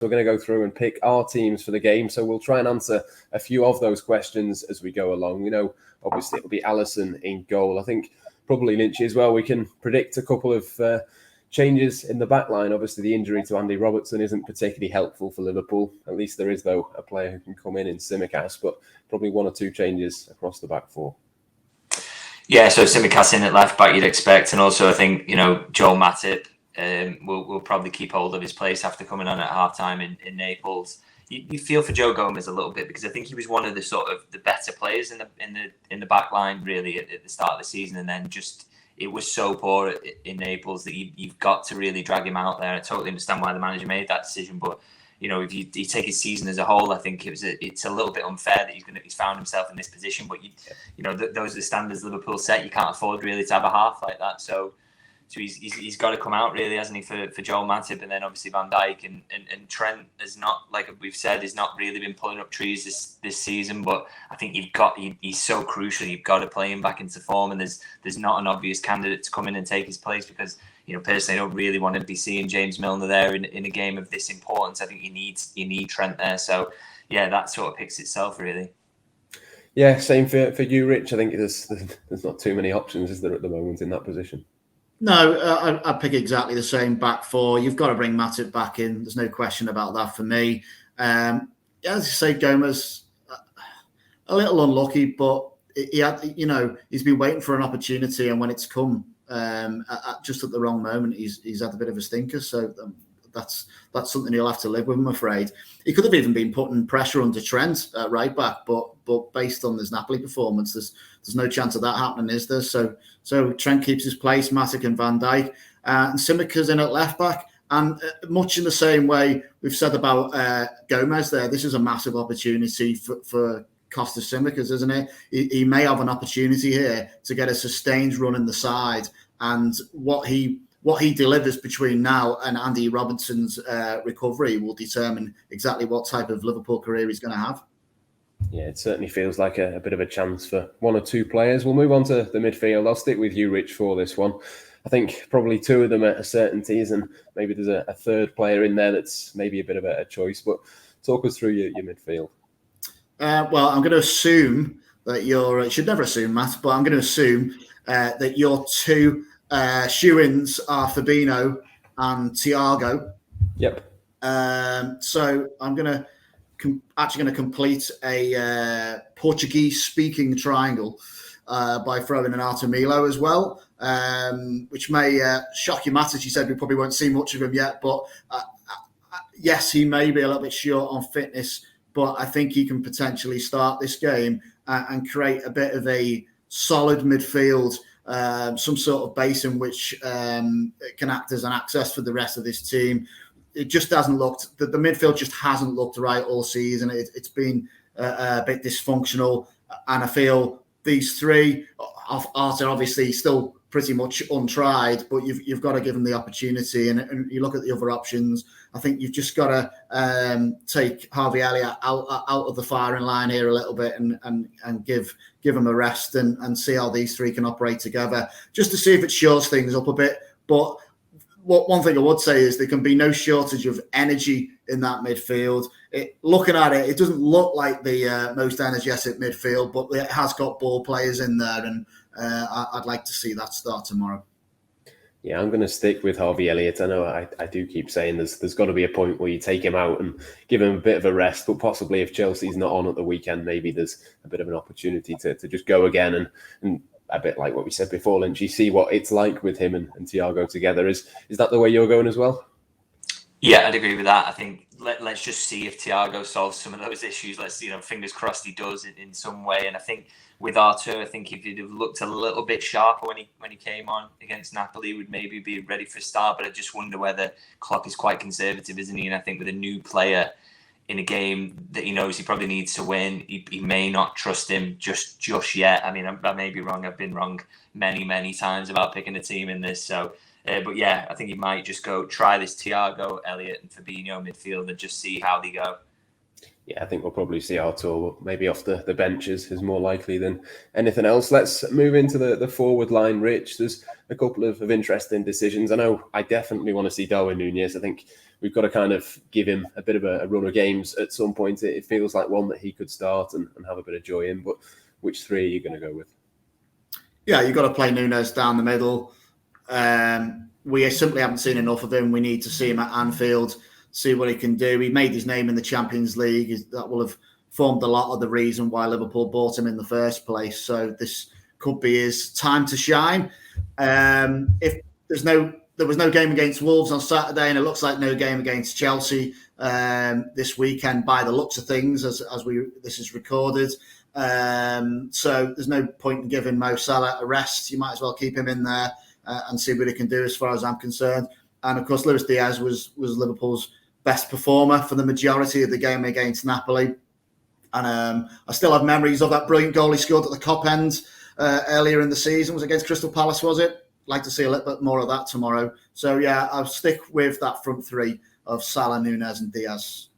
we're going to go through and pick our teams for the game. So we'll try and answer a few of those questions as we go along. Obviously it'll be Alisson in goal. I think probably Lynchy as well. We can predict a couple of changes in the back line. Obviously the injury to Andy Robertson isn't particularly helpful for Liverpool. At least there is, though, a player who can come in Tsimikas, but probably one or two changes across the back four. Yeah, so Tsimikas in at left back you'd expect, and also I think Joel Matip will probably keep hold of his place after coming on at half-time in Naples. You feel for Joe Gomez a little bit because I think he was one of the better players in the back line really at the start of the season, and then just it was so poor in Naples that you've got to really drag him out there. I totally understand why the manager made that decision, but if you take his season as a whole, I think it's a little bit unfair that he's found himself in this position. But those are the standards Liverpool set. You can't afford really to have a half like that. So he's got to come out really, hasn't he, for Joel Matip, and then obviously Van Dijk and Trent has not, like we've said, has not really been pulling up trees this season. But I think he's so crucial. You've got to play him back into form, and there's not an obvious candidate to come in and take his place because. Personally, I don't really want to be seeing James Milner there in a game of this importance. I think you need Trent there. So, yeah, that sort of picks itself, really. Yeah, same for you, Rich. I think there's not too many options, is there, at the moment in that position? No, I'd pick exactly the same back four. You've got to bring Matip back in. There's no question about that for me. As you say, Gomez, a little unlucky, but he's been waiting for an opportunity, and when it's come, just at the wrong moment, he's had a bit of a stinker. So that's something he'll have to live with, I'm afraid. He could have even been putting pressure under Trent at right back, but based on this Napoli performance, there's no chance of that happening, is there? So Trent keeps his place, Matic and Van Dijk, and Tsimikas in at left back. And much in the same way we've said about Gomez there, this is a massive opportunity for Kostas Tsimikas, isn't it? He may have an opportunity here to get a sustained run in the side, and what he delivers between now and Andy Robertson's recovery will determine exactly what type of Liverpool career he's going to have. Yeah, it certainly feels like a bit of a chance for one or two players. We'll move on to the midfield. I'll stick with you, Rich, for this one. I think probably two of them are certainties, and maybe there's a third player in there that's maybe a bit of a choice. But talk us through your midfield. Well, I'm going to assume that you should never assume, Matt, but I'm going to assume that your two shoo-ins are Fabinho and Thiago. Yep. So I'm actually going to complete a Portuguese-speaking triangle by throwing in Arthur Milo as well, which may shock you, Matt, as you said, we probably won't see much of him yet, but yes, he may be a little bit short on fitness, but I think he can potentially start this game and create a bit of a solid midfield, some sort of base in which can act as an access for the rest of this team. It just hasn't looked, the midfield just hasn't looked right all season. It's been a bit dysfunctional, and I feel these three, Arthur obviously still pretty much untried, but you've got to give him the opportunity. And you look at the other options, I think you've just got to take Harvey Elliott out of the firing line here a little bit and give him a rest and see how these three can operate together, just to see if it shores things up a bit. But one thing I would say is there can be no shortage of energy in that midfield. Looking at it, it doesn't look like the most energetic midfield, but it has got ball players in there, and I'd like to see that start tomorrow. Yeah, I'm going to stick with Harvey Elliott. I know I do keep saying there's got to be a point where you take him out and give him a bit of a rest, but possibly if Chelsea's not on at the weekend, maybe there's a bit of an opportunity to just go again and a bit like what we said before, Lynch, you see what it's like with him and Thiago together. Is that the way you're going as well? Yeah, I'd agree with that. I think let's just see if Thiago solves some of those issues. Let's, fingers crossed he does in some way. And I think with Arthur, I think if he'd have looked a little bit sharper when he came on against Napoli, would maybe be ready for a start. But I just wonder whether Klopp is quite conservative, isn't he? And I think with a new player in a game that he knows he probably needs to win, he may not trust him just yet. I mean, I may be wrong. I've been wrong many, many times about picking a team in this. So, but yeah, I think he might just go try this Thiago, Elliott and Fabinho midfield and just see how they go. Yeah, I think we'll probably see Artur maybe off the bench is more likely than anything else. Let's move into the forward line, Rich. There's a couple of interesting decisions. I know I definitely want to see Darwin Núñez. I think we've got to kind of give him a bit of a run of games at some point. It feels like one that he could start and have a bit of joy in. But which three are you going to go with? Yeah, you've got to play Núñez down the middle. We simply haven't seen enough of him. We need to see him at Anfield, see what he can do. He made his name in the Champions League. That will have formed a lot of the reason why Liverpool bought him in the first place. So this could be his time to shine. If there was no game against Wolves on Saturday, and it looks like no game against Chelsea this weekend by the looks of things as this is recorded. So there's no point in giving Mo Salah a rest. You might as well keep him in there and see what he can do as far as I'm concerned. And of course, Luis Diaz was Liverpool's best performer for the majority of the game against Napoli. And I still have memories of that brilliant goal he scored at the Cop End earlier in the season. Was against Crystal Palace, was it? Like to see a little bit more of that tomorrow. So yeah, I'll stick with that front three of Salah, Núñez and Diaz.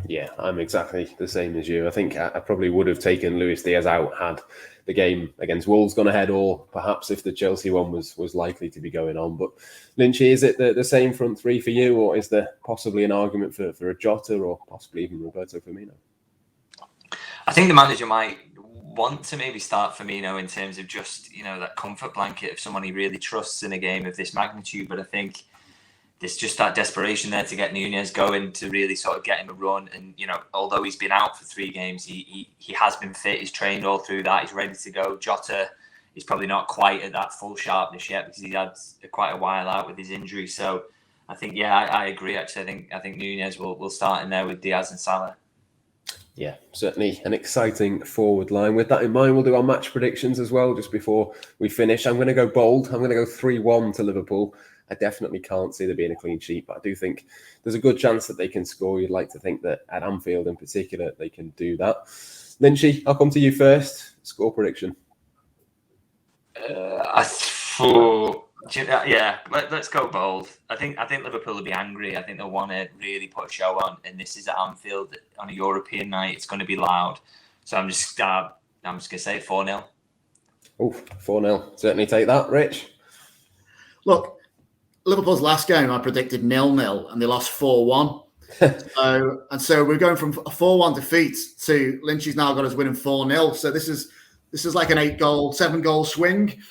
Yeah, I'm exactly the same as you. I think I probably would have taken Luis Diaz out had the game against Wolves gone ahead, or perhaps if the Chelsea one was likely to be going on. But Lynchy, is it the same front three for you, or is there possibly an argument for a Jota or possibly even Roberto Firmino? I think the manager might want to maybe start Firmino in terms of just, that comfort blanket of someone he really trusts in a game of this magnitude. But I think there's just that desperation there to get Núñez going, to really sort of get him a run. And, although he's been out for 3 games, he has been fit. He's trained all through that. He's ready to go. Jota is probably not quite at that full sharpness yet because he had quite a while out with his injury. So I think, I agree, actually. I think Núñez will start in there with Diaz and Salah. Yeah, certainly an exciting forward line. With that in mind, we'll do our match predictions as well just before we finish. I'm going to go bold. I'm going to go 3-1 to Liverpool. I definitely can't see there being a clean sheet, but I do think there's a good chance that they can score. You'd like to think that at Anfield in particular, they can do that. Lynchy, I'll come to you first. Score prediction. Let's go bold. I think Liverpool will be angry. I think they'll want to really put a show on, and this is at Anfield on a European night. It's going to be loud, so I'm just going to say 4-0. Oh, 4-0. Certainly take that, Rich. Look, Liverpool's last game I predicted 0-0, and they lost 4-1. So we're going from a 4-1 defeat to Lynchy's now got us winning 4-0. So this is like an 7-goal swing.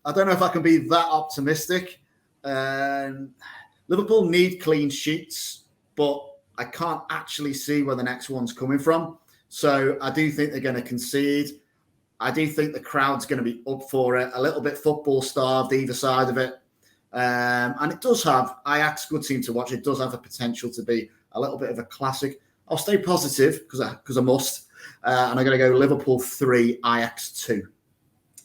I don't know if I can be that optimistic. Liverpool need clean sheets, but I can't actually see where the next one's coming from. So I do think they're going to concede. I do think the crowd's going to be up for it, a little bit football starved either side of it. And it does have, Ajax, good team to watch. It does have the potential to be a little bit of a classic. I'll stay positive because I must. And I'm going to go Liverpool 3, Ajax 2.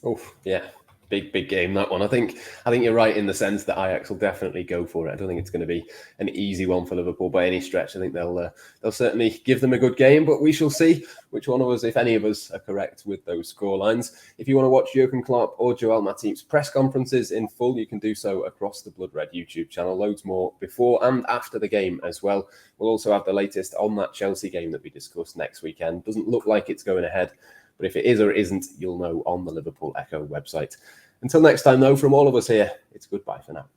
Oh, yeah. Big game, that one. I think you're right in the sense that Ajax will definitely go for it. I don't think it's going to be an easy one for Liverpool by any stretch. I think they'll certainly give them a good game, but we shall see which one of us, if any of us, are correct with those scorelines. If you want to watch Jurgen Klopp or Joel Matip's press conferences in full, you can do so across the Blood Red YouTube channel. Loads more before and after the game as well. We'll also have the latest on that Chelsea game that we discussed next weekend. Doesn't look like it's going ahead, but if it is or isn't, you'll know on the Liverpool Echo website. Until next time, though, from all of us here, it's goodbye for now.